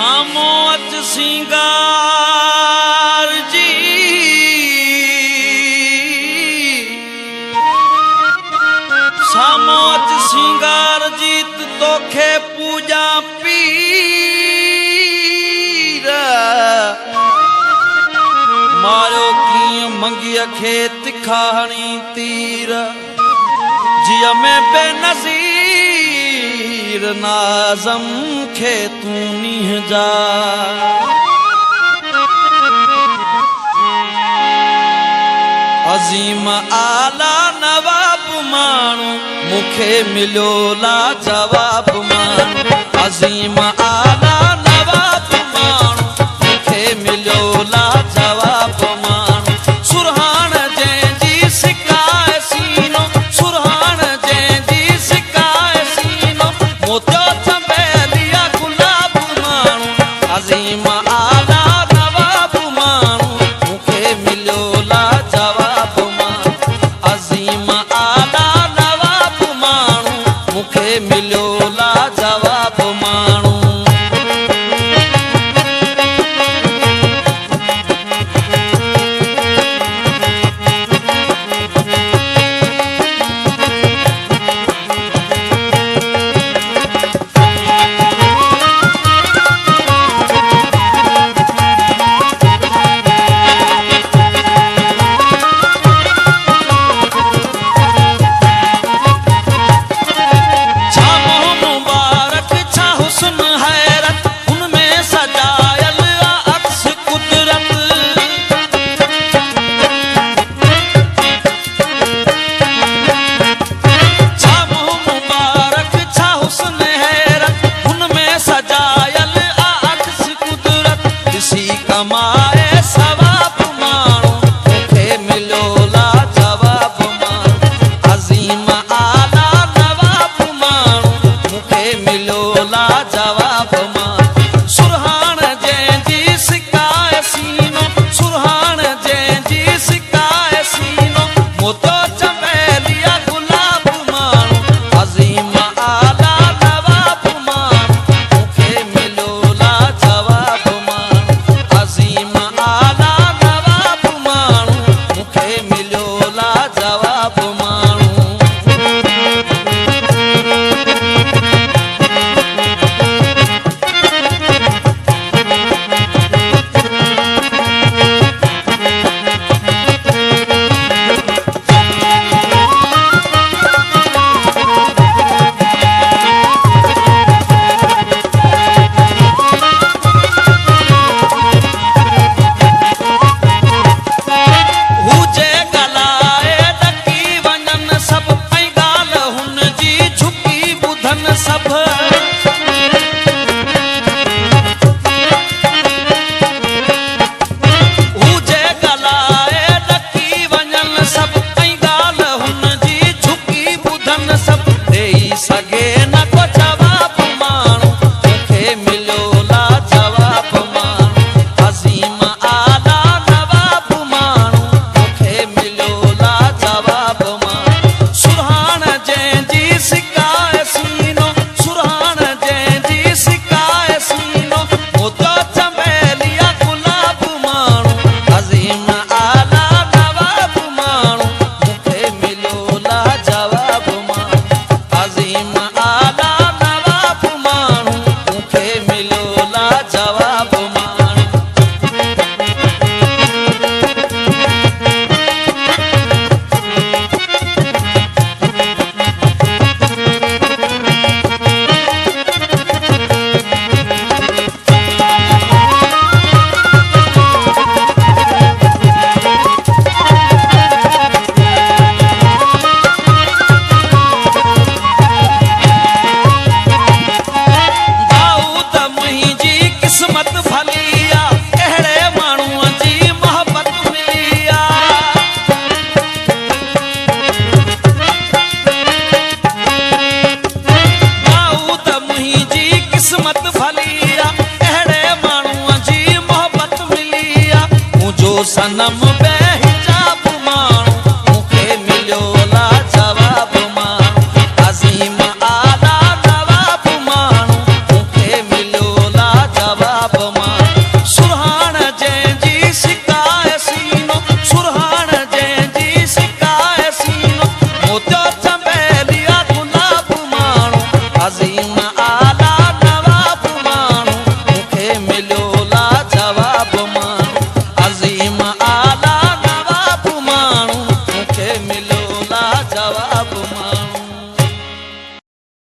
सामो अच सिंगार जी सामो अच सिंगार जी तोखे पूजा पीर मारो कीअं मंगीअ खे तिखा हणी तीर जिया में बेनज़ीर नाज़म खे तूं नीह जा अज़ीम आला नवाब माण्हू मूंखे मिलियो लाजवाब माण्हू अज़ीम आला नवाब माण्हू मूंखे मिलियो लाजवाब माण्हू सुरहान जंहिंजी सिकाए सीनो सुरहान जंहिंजी सिकाए सीनो मोतियो चंबेलिया गुलाब माण्हू अज़ीम आला नवाब माण्हू मूंखे मिलियो लाजवाब माण्हू अज़ीम आला नवाब माण्हू मूंखे मिलियो लाजवाब माण्हू कमाए सवाब माण्हू मूंखे मिलियो लाजवाब माण्हू अज़ीम आला नवाब माण्हू मूंखे मिलियो लाजवाब माण्हू सुरहान जंहिंजी सिकाए सीनो सुरहान जंहिंजी सिकाए सीनो मोतियो चंबेलिया गुलाब माण्हू अज़ीम आला नवाब माण्हू मूंखे मिलियो लाजवाब माण्हू अज़ीम आला नवाब माण्हू मूंखे मिलियो लाजवाब माण्हू सनम